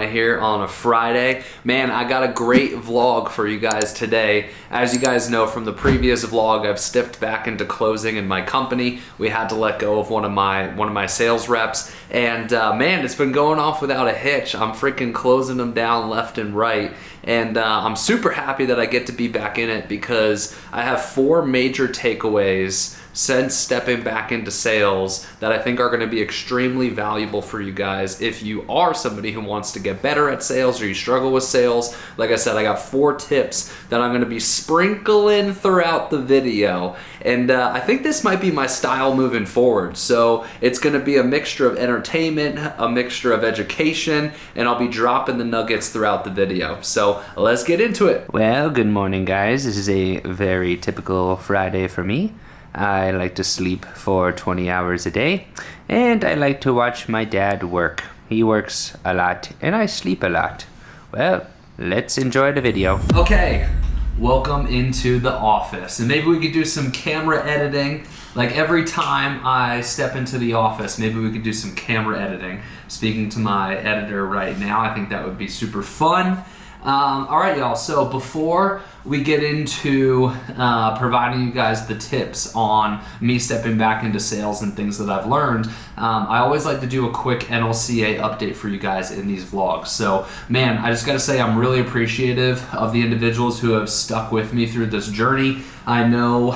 Jeremiah here on a Friday. Man, I got a great vlog for you guys today. As you guys know from the previous vlog, I've stepped back into closing in my company. We had to let go of one of my sales reps, and man, it's been going off without a hitch. I'm freaking closing them down left and right, and I'm super happy that I get to be back in it because I have 4 major takeaways since stepping back into sales that I think are going to be extremely valuable for you guys if you are somebody who wants to get better at sales or you struggle with sales. Like I said, I got 4 tips that I'm going to be sprinkling throughout the video, and I think this might be my style moving forward. So it's going to be a mixture of entertainment, a mixture of education, and I'll be dropping the nuggets throughout the video. So let's get into it. Well, good morning, guys. This is a very typical Friday for me. I like to sleep for 20 hours a day, and I like to watch my dad work. He works a lot, and I sleep a lot. Well, let's enjoy the video. Okay, welcome into the office. And maybe we could do some camera editing. Like every time I step into the office, maybe we could do some camera editing. Speaking to my editor right now, I think that would be super fun. All right, y'all, so before we get into providing you guys the tips on me stepping back into sales and things that I've learned, I always like to do a quick NLCA update for you guys in these vlogs. So, man, I just gotta say I'm really appreciative of the individuals who have stuck with me through this journey. I know,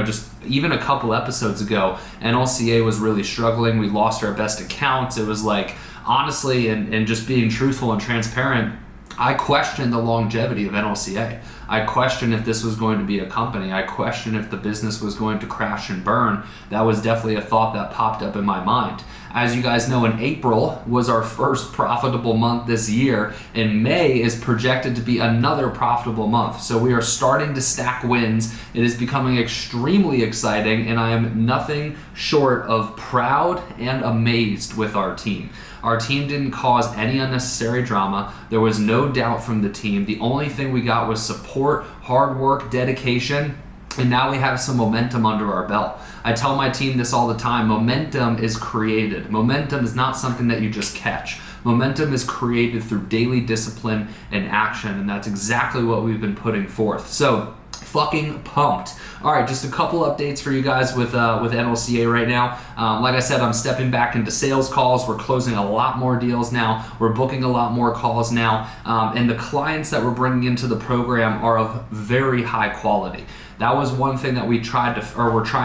just even a couple episodes ago, NLCA was really struggling. We lost our best accounts. It was like, honestly, and just being truthful and transparent, I questioned the longevity of NLCA. I questioned if this was going to be a company. I questioned if the business was going to crash and burn. That was definitely a thought that popped up in my mind. As you guys know, in April was our first profitable month this year, and May is projected to be another profitable month. So we are starting to stack wins. It is becoming extremely exciting, and I am nothing short of proud and amazed with our team. Our team didn't cause any unnecessary drama. There was no doubt from the team. The only thing we got was support, hard work, dedication, and now we have some momentum under our belt. I tell my team this all the time: momentum is created. Momentum is not something that you just catch. Momentum is created through daily discipline and action, and that's exactly what we've been putting forth. So, fucking pumped. All right, just a couple updates for you guys with NLCA right now. Like I said, I'm stepping back into sales calls. We're closing a lot more deals now. We're booking a lot more calls now. And the clients that we're bringing into the program are of very high quality. That was one thing that we're trying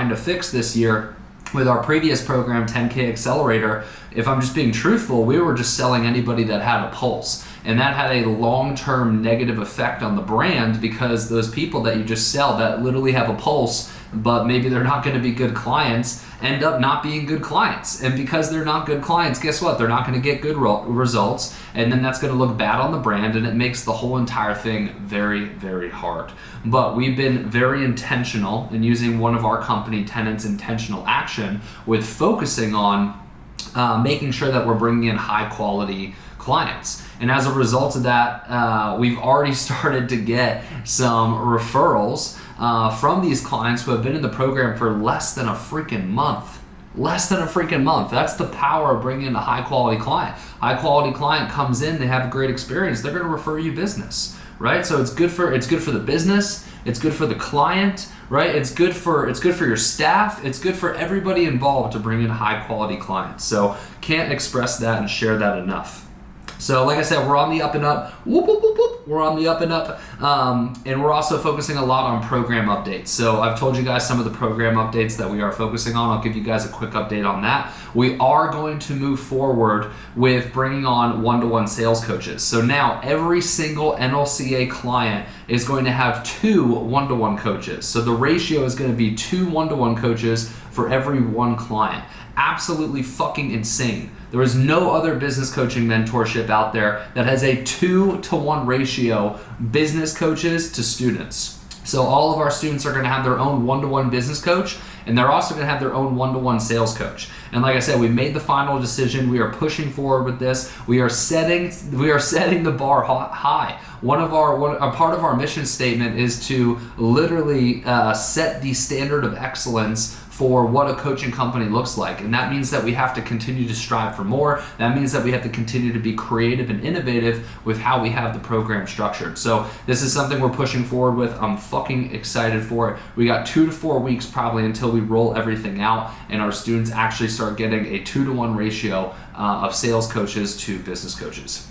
to fix this year. With our previous program, 10K Accelerator, if I'm just being truthful, we were just selling anybody that had a pulse. And that had a long-term negative effect on the brand because those people that you just sell that literally have a pulse, but maybe they're not going to be good clients, end up not being good clients. And because they're not good clients, guess what? They're not going to get good results, and then that's going to look bad on the brand, and it makes the whole entire thing very, very hard. But we've been very intentional in using one of our company tenets, intentional action, with focusing on making sure that we're bringing in high-quality clients. And as a result of that, we've already started to get some referrals from these clients who have been in the program for less than a freaking month. Less than a freaking month. That's the power of bringing in a high quality client. High quality client comes in, they have a great experience, they're going to refer you business, right? So it's good for the business, it's good for the client, right? It's good for your staff, it's good for everybody involved to bring in high quality clients. So can't express that and share that enough. So like I said, we're on the up and up. Whoop, whoop, whoop, whoop. We're on the up and up. And we're also focusing a lot on program updates. So I've told you guys some of the program updates that we are focusing on. I'll give you guys a quick update on that. We are going to move forward with bringing on one-to-one sales coaches. So now every single NLCA client is going to have 2 one-to-one coaches. So the ratio is going to be 2 one-to-one coaches for every 1 client. Absolutely fucking insane. There is no other business coaching mentorship out there that has a 2-to-1 ratio, business coaches to students. So all of our students are going to have their own one-to-one business coach, and they're also going to have their own one-to-one sales coach. And like I said, we made the final decision. We are pushing forward with this. We are setting the bar high. A part of our mission statement is to literally set the standard of excellence for what a coaching company looks like. And that means that we have to continue to strive for more. That means that we have to continue to be creative and innovative with how we have the program structured. So this is something we're pushing forward with. I'm fucking excited for it. We got 2 to 4 weeks probably until we roll everything out and our students actually start getting a 2-to-1 ratio of sales coaches to business coaches.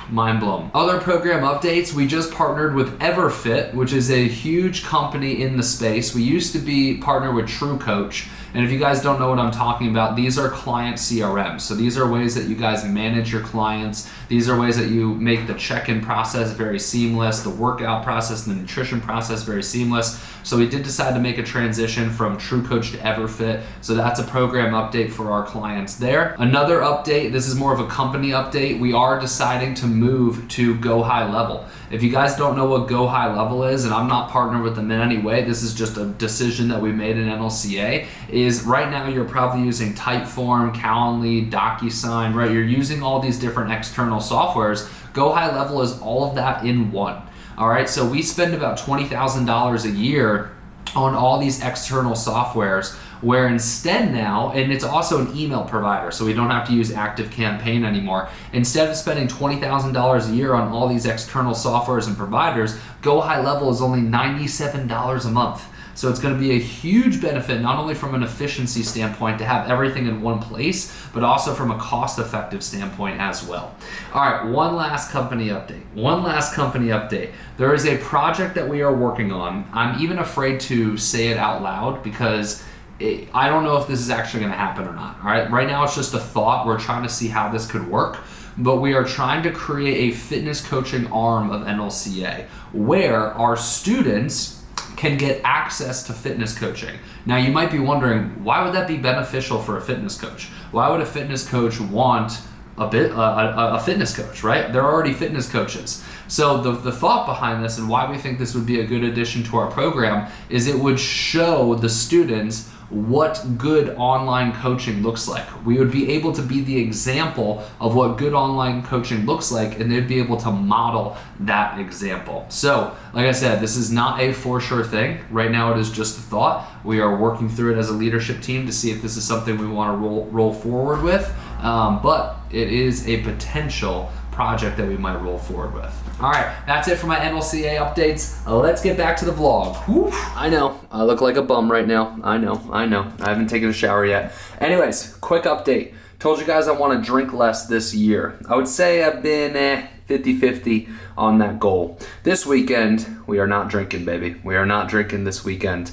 Mind blown. Other program updates, we just partnered with EverFit, which is a huge company in the space. We used to be partnered with True Coach. And if you guys don't know what I'm talking about, these are client CRMs. So these are ways that you guys manage your clients. These are ways that you make the check-in process very seamless, the workout process, and the nutrition process very seamless. So we did decide to make a transition from True Coach to EverFit. So that's a program update for our clients there. Another update, this is more of a company update. We are deciding to move to Go High Level. If you guys don't know what Go High Level is, and I'm not partnered with them in any way, this is just a decision that we made in NLCA, is right now you're probably using Typeform, Calendly, DocuSign, right? You're using all these different external softwares. Go High Level is all of that in one. All right, so we spend about $20,000 a year on all these external softwares, where instead now, and it's also an email provider, so we don't have to use ActiveCampaign anymore. Instead of spending $20,000 a year on all these external softwares and providers, Go High Level is only $97 a month. So it's going to be a huge benefit, not only from an efficiency standpoint to have everything in one place, but also from a cost-effective standpoint as well. All right, one last company update. There is a project that we are working on. I'm even afraid to say it out loud because I don't know if this is actually going to happen or not. All right, right now it's just a thought. We're trying to see how this could work, but we are trying to create a fitness coaching arm of NLCA where our students can get access to fitness coaching. Now you might be wondering, why would that be beneficial for a fitness coach? Why would a fitness coach want a fitness coach, right? They're already fitness coaches. So the thought behind this and why we think this would be a good addition to our program is it would show the students what good online coaching looks like. We would be able to be the example of what good online coaching looks like, and they'd be able to model that example. So, like I said, this is not a for sure thing. Right now it is just a thought. We are working through it as a leadership team to see if this is something we want to roll forward with, but it is a potential project that we might roll forward with. All right, that's it for my NLCA updates. Let's get back to the vlog. Whew. I know, I look like a bum right now. I know. I haven't taken a shower yet. Anyways, quick update. Told you guys I want to drink less this year. I would say I've been 50-50 on that goal. This weekend, we are not drinking, baby. We are not drinking this weekend.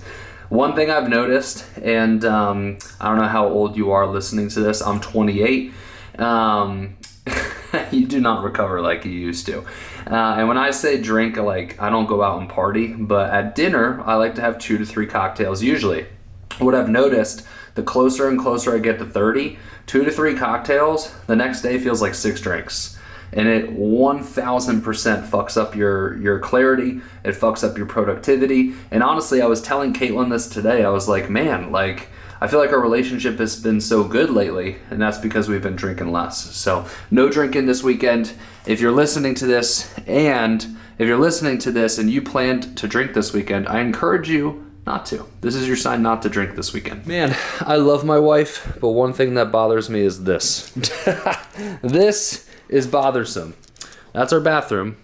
One thing I've noticed, and I don't know how old you are listening to this, I'm 28. You do not recover like you used to. And when I say drink, like, I don't go out and party, but at dinner, I like to have 2 to 3 cocktails usually. What I've noticed, the closer and closer I get to 30, 2 to 3 cocktails, the next day feels like 6 drinks. And it 1000% fucks up your clarity, it fucks up your productivity. And honestly, I was telling Caitlin this today, I was like, man, like, I feel like our relationship has been so good lately, and that's because we've been drinking less. So no drinking this weekend. If you're listening to this and you planned to drink this weekend, I encourage you not to. This is your sign not to drink this weekend. Man, I love my wife, but one thing that bothers me is this. This is bothersome. That's our bathroom.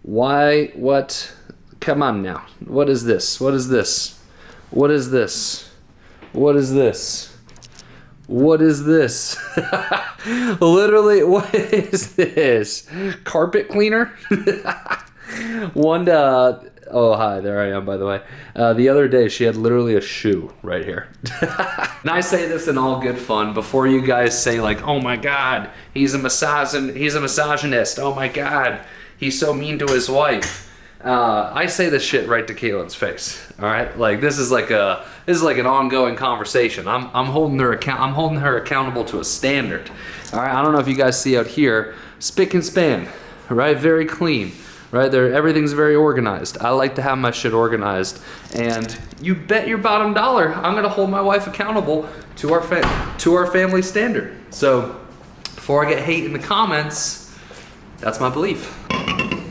Why? What? Come on now. What is this? What is this? What is this? What is this? What is this? Literally, what is this? Carpet cleaner? Oh, hi, there I am, by the way. The other day, she had literally a shoe right here. And I say this in all good fun before you guys say, like, oh my God, he's a misogynist. Oh my God, he's so mean to his wife. I say this shit right to Caitlin's face. All right, like this is like an ongoing conversation. I'm holding her accountable to a standard. All right, I don't know if you guys see out here, spick and span, right? Very clean, right? There, everything's very organized. I like to have my shit organized, and you bet your bottom dollar I'm gonna hold my wife accountable to our family standard. So before I get hate in the comments, that's my belief.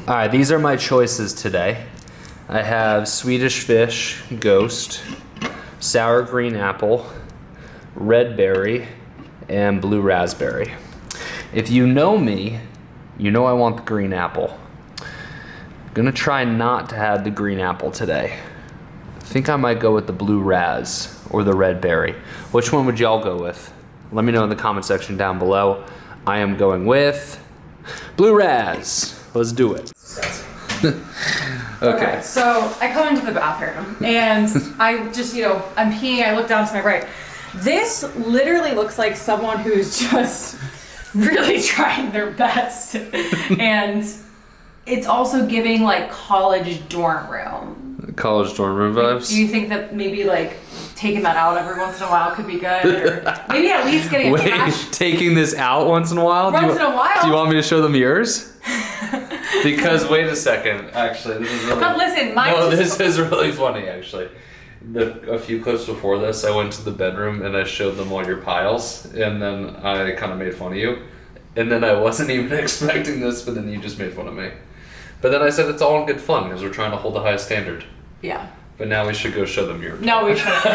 All right, these are my choices today. I have Swedish fish, ghost, sour green apple, red berry, and blue raspberry. If you know me, you know I want the green apple. I'm gonna try not to have the green apple today. I think I might go with the blue raz or the red berry. Which one would y'all go with? Let me know in the comment section down below. I am going with blue raz. Let's do it. Okay, so I come into the bathroom and I just, I'm peeing, I look down to my right. This literally looks like someone who's just really trying their best. And it's also giving like college dorm room. College dorm room vibes? Do you think that maybe like taking that out every once in a while could be good? Or maybe at least getting a cash. Taking this out once in a while? Once in a while? Do you want me to show them yours? Because wait a second, actually, this is really. But listen, this is really funny. Actually, a few clips before this, I went to the bedroom and I showed them all your piles, and then I kind of made fun of you, and then I wasn't even expecting this, but then you just made fun of me. But then I said it's all in good fun because we're trying to hold the highest standard. Yeah. But now we should go show them your. No, we shouldn't.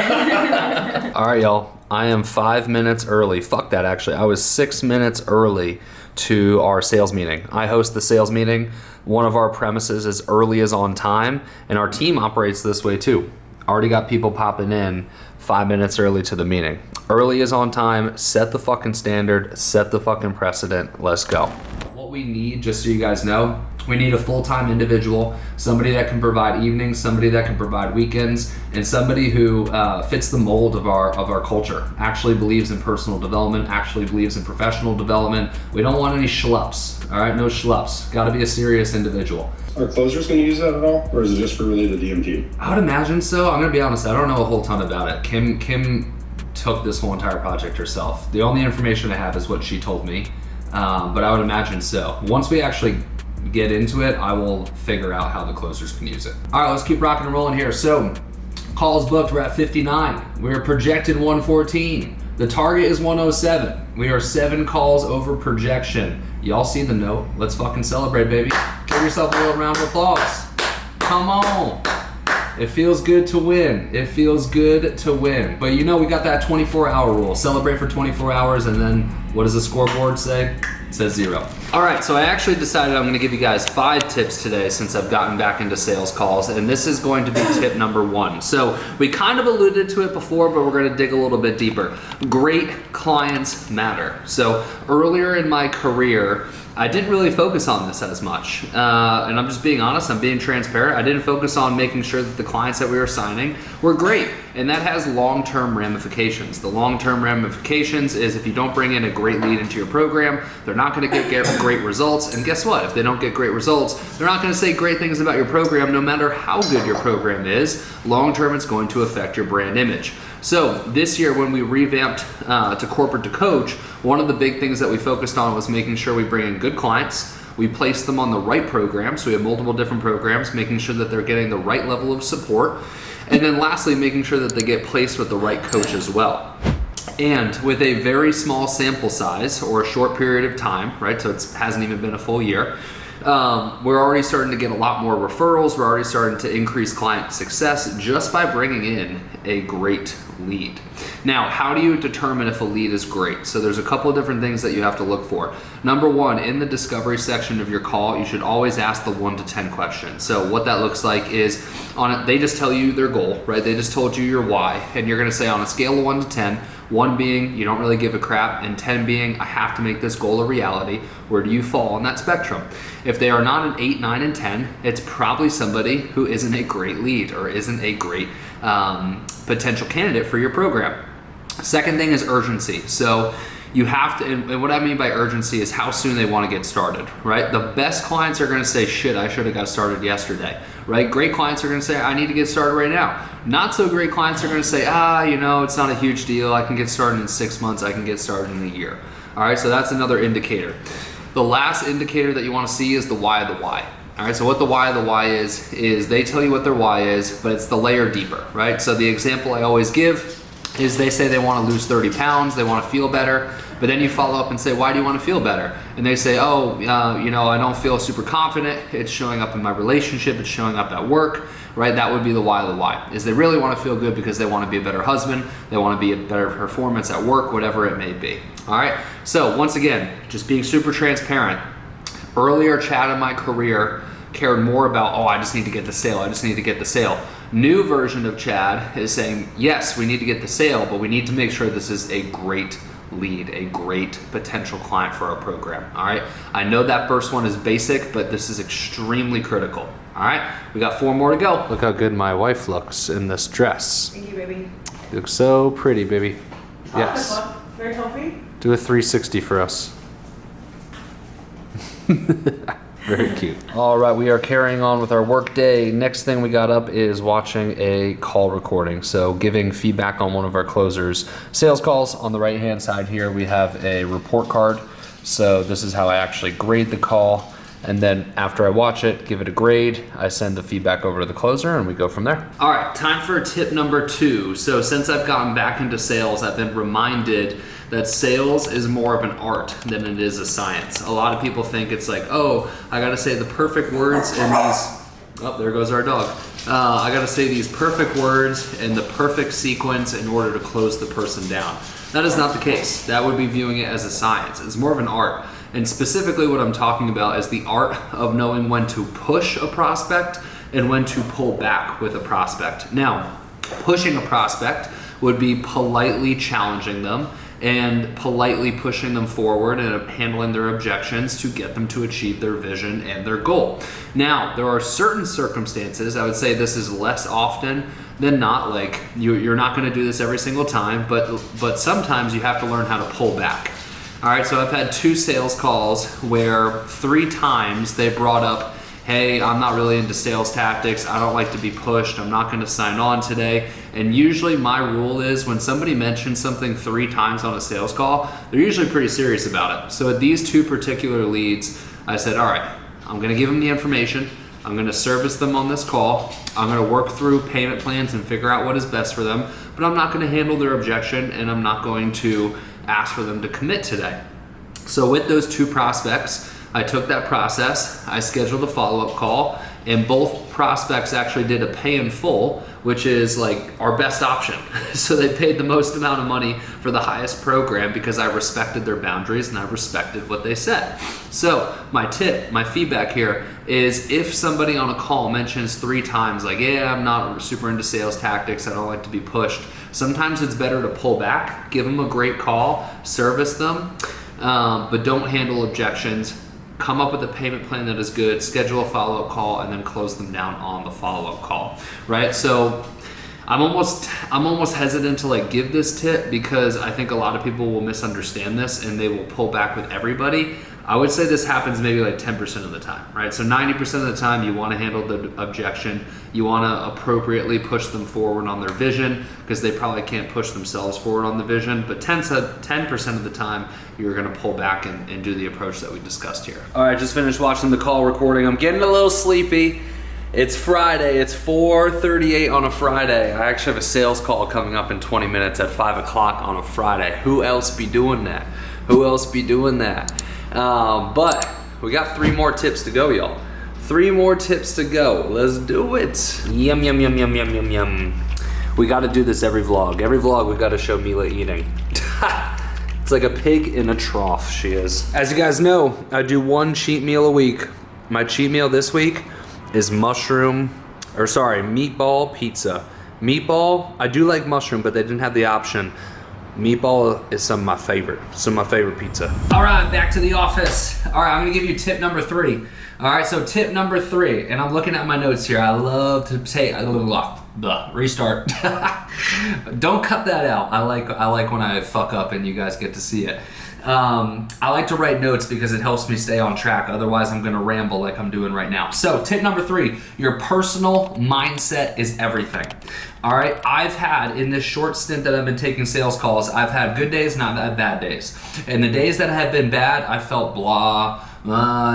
All right, y'all. I am 5 minutes early. Fuck that. Actually, I was 6 minutes early to our sales meeting. I host the sales meeting. One of our premises is early is on time, and our team operates this way too. Already got people popping in 5 minutes early to the meeting. Early is on time, set the fucking standard, set the fucking precedent, let's go. What we need, just so you guys know, we need a full-time individual, somebody that can provide evenings, somebody that can provide weekends, and somebody who fits the mold of our culture, actually believes in personal development, actually believes in professional development. We don't want any schlups, all right? No schlups. Gotta be a serious individual. Are closers going to use that at all, or is it just for really the DM team? I would imagine so. I'm gonna be honest, I don't know a whole ton about it. Kim took this whole entire project herself. The only information I have is what she told me, but I would imagine so. Once we actually get into it, I will figure out how the closers can use it. All right, let's keep rocking and rolling here. So, calls booked, we're at 59. We're projected 114. The target is 107. We are 7 calls over projection. Y'all see the note? Let's fucking celebrate, baby. Give yourself a little round of applause. Come on. It feels good to win. It feels good to win. But we got that 24-hour rule. Celebrate for 24 hours, and then what does the scoreboard say? It says 0. All right, so I actually decided I'm gonna give you guys 5 tips today since I've gotten back into sales calls, and this is going to be tip number 1. So we kind of alluded to it before, but we're gonna dig a little bit deeper. Great clients matter. So earlier in my career, I didn't really focus on this as much. And I'm just being honest, I'm being transparent. I didn't focus on making sure that the clients that we were signing were great. And that has long-term ramifications. The long-term ramifications is if you don't bring in a great lead into your program, they're not gonna get great results. And guess what? If they don't get great results, they're not gonna say great things about your program no matter how good your program is. Long-term, it's going to affect your brand image. So this year when we revamped to corporate to coach, one of the big things that we focused on was making sure we bring in good clients. We place them on the right program, so we have multiple different programs, making sure that they're getting the right level of support. And then lastly, making sure that they get placed with the right coach as well. And with a very small sample size or a short period of time, right? So it hasn't even been a full year. We're already starting to get a lot more referrals. We're already starting to increase client success just by bringing in a great lead. Now, how do you determine if a lead is great? So there's a couple of different things that you have to look for. Number 1, in the discovery section of your call, you should always ask the 1 to 10 question. So what that looks like is they just tell you their goal, right? They just told you your why, and you're gonna say on a scale of 1 to 10, 1 being you don't really give a crap, and 10 being I have to make this goal a reality. Where do you fall on that spectrum? If they are not an 8, 9, and 10, it's probably somebody who isn't a great lead or isn't a great potential candidate for your program. Second thing is urgency. So you have to, and what I mean by urgency is how soon they want to get started, right? The best clients are going to say, shit, I should have got started yesterday, right? Great clients are going to say, I need to get started right now. Not so great clients are going to say, it's not a huge deal. I can get started in 6 months. I can get started in a year. All right, so that's another indicator. The last indicator that you want to see is the why of the why. All right, so what the why of the why is they tell you what their why is, but it's the layer deeper, right? So the example I always give is they say they want to lose 30 pounds, they want to feel better, But then you follow up and say, why do you want to feel better? And they say, oh, I don't feel super confident. It's showing up in my relationship. It's showing up at work, right? That would be the why of the why, is they really want to feel good because they want to be a better husband. They want to be a better performance at work, whatever it may be. All right. So once again, just being super transparent. Earlier Chad in my career cared more about, oh, I just need to get the sale. I just need to get the sale. New version of Chad is saying, yes, we need to get the sale, but we need to make sure this is a great lead, a great potential client for our program. All right. I know that first one is basic, but this is extremely critical. All right. We got 4 more to go. Look how good my wife looks in this dress. Thank you, baby. You look so pretty, baby. Yes. Very healthy. Do a 360 for us. Very cute. All right, we are carrying on with our work day. Next thing we got up is watching a call recording. So giving feedback on one of our closers' sales calls. On the right-hand side here, we have a report card. So this is how I actually grade the call. And then after I watch it, give it a grade, I send the feedback over to the closer and we go from there. All right, time for tip number 2. So since I've gotten back into sales, I've been reminded that sales is more of an art than it is a science. A lot of people think it's like, oh, I gotta say the perfect words in these, oh, there goes our dog. I gotta say these perfect words in the perfect sequence in order to close the person down. That is not the case. That would be viewing it as a science. It's more of an art. And specifically what I'm talking about is the art of knowing when to push a prospect and when to pull back with a prospect. Now, pushing a prospect would be politely challenging them and politely pushing them forward and handling their objections to get them to achieve their vision and their goal. Now, there are certain circumstances, I would say this is less often than not, like you're not gonna do this every single time, but sometimes you have to learn how to pull back. All right, so I've had 2 sales calls where 3 times they brought up, hey, I'm not really into sales tactics. I don't like to be pushed. I'm not gonna sign on today. And usually my rule is when somebody mentions something 3 times on a sales call, they're usually pretty serious about it. So at these 2 particular leads, I said, all right, I'm gonna give them the information. I'm gonna service them on this call. I'm gonna work through payment plans and figure out what is best for them, but I'm not gonna handle their objection and I'm not going to ask for them to commit today. So with those 2 prospects, I took that process, I scheduled a follow-up call, and both prospects actually did a pay in full, which is like our best option. So they paid the most amount of money for the highest program because I respected their boundaries and I respected what they said. So my tip, my feedback here is if somebody on a call mentions 3 times like, yeah, I'm not super into sales tactics, I don't like to be pushed, sometimes it's better to pull back, give them a great call, service them, but don't handle objections. Come up with a payment plan that is good, schedule a follow-up call, and then close them down on the follow-up call, right? So I'm almost hesitant to like give this tip because I think a lot of people will misunderstand this and they will pull back with everybody. I would say this happens maybe like 10% of the time, right? So 90% of the time you want to handle the objection. You want to appropriately push them forward on their vision because they probably can't push themselves forward on the vision. But 10% of the time you're going to pull back and do the approach that we discussed here. All right, just finished watching the call recording. I'm getting a little sleepy. It's Friday, it's 4:38 on a Friday. I actually have a sales call coming up in 20 minutes at 5 o'clock on a Friday. Who else be doing that? Who else be doing that? But we got 3 more tips to go, y'all. 3 more tips to go. Let's do it. Yum, yum, yum, yum, yum, yum, yum. We gotta do this every vlog. Every vlog we gotta show Mila eating. It's like a pig in a trough, she is. As you guys know, I do 1 cheat meal a week. My cheat meal this week is meatball pizza. Meatball, I do like mushroom, but they didn't have the option. Meatball is some of my favorite pizza. All right, back to the office. All right, I'm gonna give you tip number 3. All right, so tip number 3, and I'm looking at my notes here. I love to say, restart. Don't cut that out. I like when I fuck up and you guys get to see it. I like to write notes because it helps me stay on track. Otherwise, I'm gonna ramble like I'm doing right now. So tip number 3, your personal mindset is everything. All right, I've had, in this short stint that I've been taking sales calls, I've had good days, not had bad days. And the days that have been bad, I felt blah,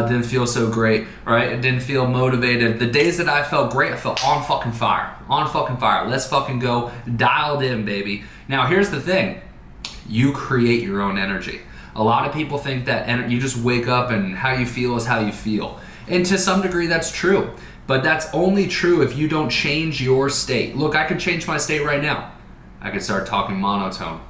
didn't feel so great, right? It didn't feel motivated. The days that I felt great, I felt on fucking fire. Let's fucking go, dialed in, baby. Now, here's the thing. You create your own energy. A lot of people think that you just wake up and how you feel is how you feel. And to some degree that's true, but that's only true if you don't change your state. Look, I could change my state right now. I could start talking monotone.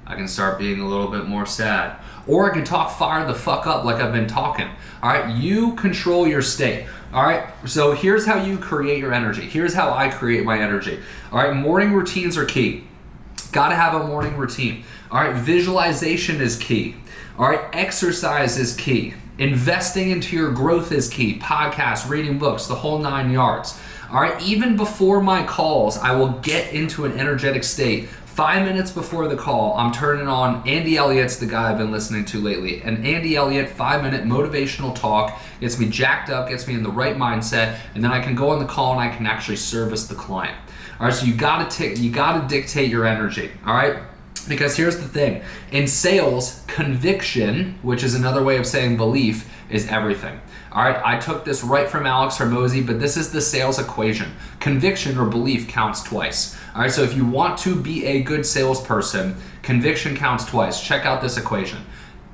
I can start being a little bit more sad. Or I can talk fire the fuck up like I've been talking. All right, you control your state. All right, so here's how you create your energy. Here's how I create my energy. All right, morning routines are key. Gotta have a morning routine. All right, visualization is key. All right, exercise is key. Investing into your growth is key. Podcasts, reading books, the whole 9 yards. All right, even before my calls, I will get into an energetic state. 5 minutes before the call, I'm turning on Andy Elliott's the guy I've been listening to lately. And Andy Elliott, 5-minute motivational talk, gets me jacked up, gets me in the right mindset, and then I can go on the call and I can actually service the client. All right, so you gotta dictate your energy. All right, because here's the thing: in sales, conviction, which is another way of saying belief, is everything. All right, I took this right from Alex Hormozy, but this is the sales equation. Conviction or belief counts twice. All right, so if you want to be a good salesperson, conviction counts twice. Check out this equation.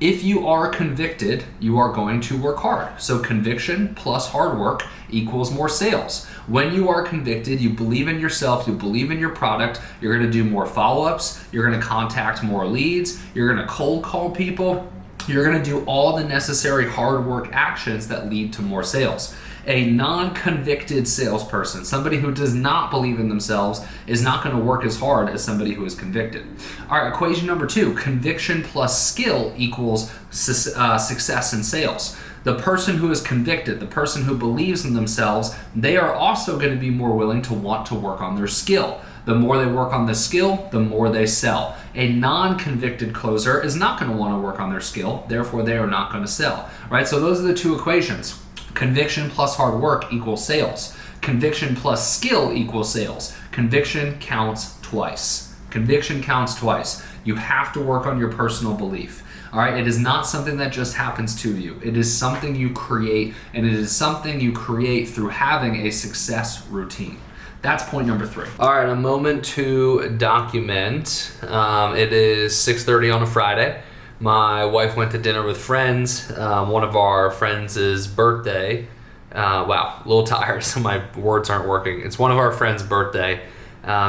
If you are convicted, you are going to work hard. So conviction plus hard work equals more sales. When you are convicted, you believe in yourself, you believe in your product, you're gonna do more follow-ups, you're gonna contact more leads, you're gonna cold call people, you're gonna do all the necessary hard work actions that lead to more sales. A non-convicted salesperson, somebody who does not believe in themselves, is not gonna work as hard as somebody who is convicted. All right, equation number 2, conviction plus skill equals success in sales. The person who is convicted, the person who believes in themselves, they are also gonna be more willing to want to work on their skill. The more they work on the skill, the more they sell. A non-convicted closer is not gonna wanna work on their skill, therefore they are not gonna sell, right? So those are the 2 equations. Conviction plus hard work equals sales. Conviction plus skill equals sales. Conviction counts twice. Conviction counts twice. You have to work on your personal belief. All right, it is not something that just happens to you. It is something you create, and it is something you create through having a success routine. That's point number 3. All right, a moment to document. It is 6:30 on a Friday. My wife went to dinner with friends. One of our friends' birthday. Wow, a little tired, so my words aren't working. It's one of our friends' birthday.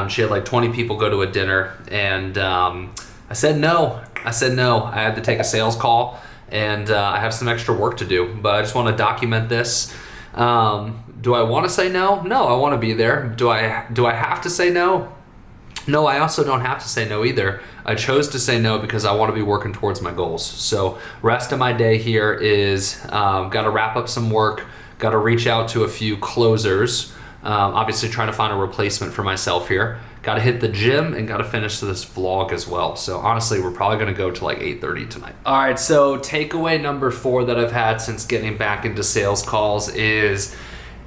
She had like 20 people go to a dinner, and I said no. I had to take a sales call, and I have some extra work to do, but I just want to document this. Do I want to say no? No, I want to be there. Do I have to say no? No, I also don't have to say no either. I chose to say no because I want to be working towards my goals. So rest of my day here is got to wrap up some work, got to reach out to a few closers, obviously trying to find a replacement for myself here. Got to hit the gym and got to finish this vlog as well. So honestly, we're probably going to go to like 8:30 tonight. All right, so takeaway number 4 that I've had since getting back into sales calls is,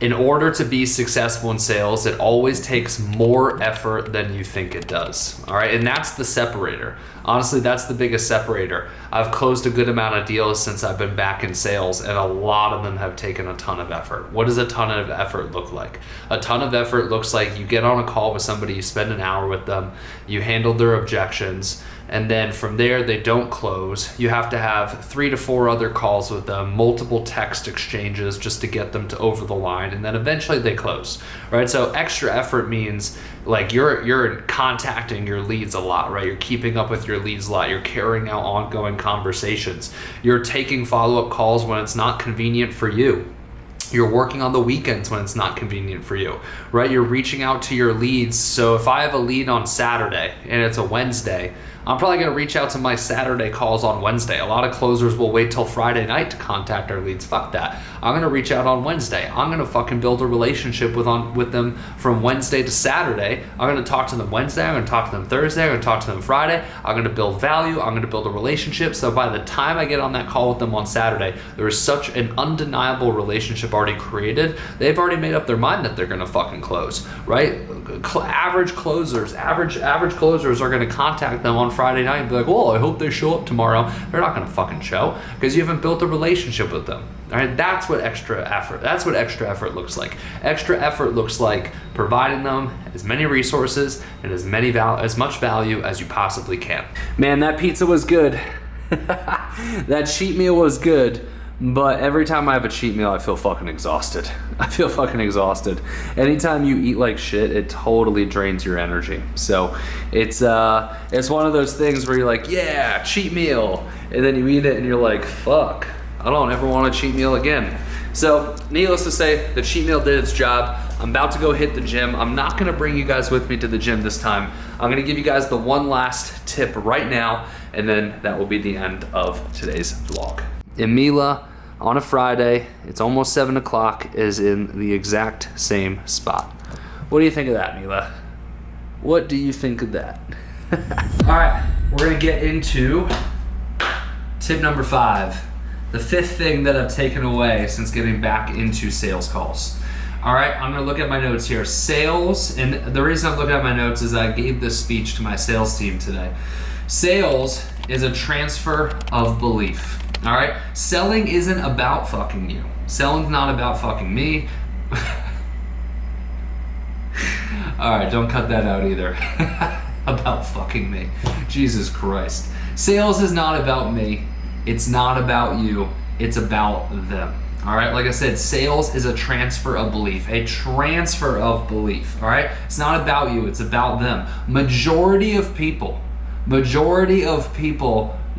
in order to be successful in sales, it always takes more effort than you think it does. All right, and that's the separator. Honestly, that's the biggest separator. I've closed a good amount of deals since I've been back in sales, and a lot of them have taken a ton of effort. What does a ton of effort look like? A ton of effort looks like you get on a call with somebody, you spend an hour with them, you handle their objections, and then from there they don't close. You have to have 3 to 4 other calls with them, multiple text exchanges just to get them to over the line, and then eventually they close, right? So extra effort means like you're contacting your leads a lot, right? You're keeping up with your leads a lot. You're carrying out ongoing conversations. You're taking follow-up calls when it's not convenient for you. You're working on the weekends when it's not convenient for you, right? You're reaching out to your leads. So if I have a lead on Saturday and it's a Wednesday, I'm probably going to reach out to my Saturday calls on Wednesday. A lot of closers will wait till Friday night to contact our leads. Fuck that. I'm going to reach out on Wednesday. I'm going to fucking build a relationship with them from Wednesday to Saturday. I'm going to talk to them Wednesday. I'm going to talk to them Thursday. I'm going to talk to them Friday. I'm going to build value. I'm going to build a relationship. So by the time I get on that call with them on Saturday, there is such an undeniable relationship already created. They've already made up their mind that they're going to fucking close, right? Average closers are going to contact them on Friday night and be like, well, I hope they show up tomorrow. They're not going to fucking show because you haven't built a relationship with them. All right, that's what extra effort looks like. Extra effort looks like providing them as many resources and as much value as you possibly can. Man, that pizza was good. That cheat meal was good, but every time I have a cheat meal, I feel fucking exhausted. Anytime you eat like shit, it totally drains your energy. So it's one of those things where you're like, yeah, cheat meal, and then you eat it and you're like, fuck, I don't ever want a cheat meal again. So needless to say, the cheat meal did its job. I'm about to go hit the gym. I'm not gonna bring you guys with me to the gym this time. I'm gonna give you guys the one last tip right now, and then that will be the end of today's vlog. Emila, on a Friday, it's almost 7 o'clock, is in the exact same spot. What do you think of that, Mila? What do you think of that? All right, we're gonna get into tip number 5. The 5th thing that I've taken away since getting back into sales calls. All right, I'm gonna look at my notes here. Sales, and the reason I'm looking at my notes is I gave this speech to my sales team today. Sales is a transfer of belief. All right, selling isn't about fucking you. Selling's not about fucking me. All right, don't cut that out either. About fucking me. Jesus Christ. Sales is not about me. It's not about you. It's about them. All right, like I said, sales is a transfer of belief. A transfer of belief. All right, it's not about you. It's about them. Majority of people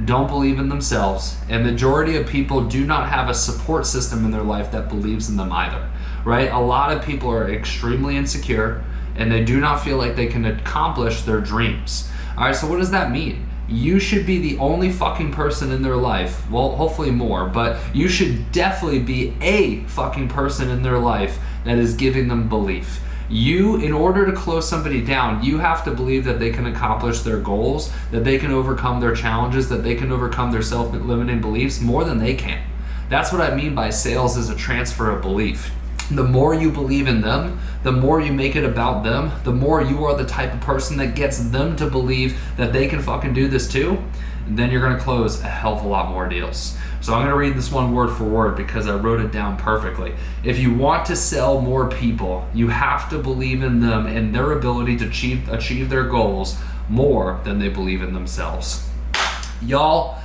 don't believe in themselves, and majority of people do not have a support system in their life that believes in them either, right? A lot of people are extremely insecure, and they do not feel like they can accomplish their dreams. All right, so what does that mean? You should be the only fucking person in their life, well, hopefully more, but you should definitely be a fucking person in their life that is giving them belief. You, in order to close somebody down, you have to believe that they can accomplish their goals, that they can overcome their challenges, that they can overcome their self-limiting beliefs more than they can. That's what I mean by sales is a transfer of belief. The more you believe in them, the more you make it about them, the more you are the type of person that gets them to believe that they can fucking do this too, and then you're gonna close a hell of a lot more deals. So I'm gonna read this one word for word because I wrote it down perfectly. If you want to sell more people, you have to believe in them and their ability to achieve their goals more than they believe in themselves. Y'all,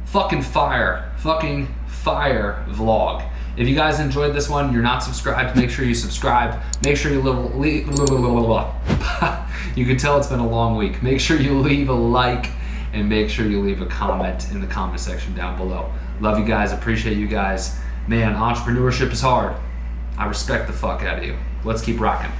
fucking fire vlog. If you guys enjoyed this one, you're not subscribed, make sure you subscribe. Make sure you you can tell it's been a long week. Make sure you leave a like and make sure you leave a comment in the comment section down below. Love you guys, appreciate you guys. Man, entrepreneurship is hard. I respect the fuck out of you. Let's keep rocking.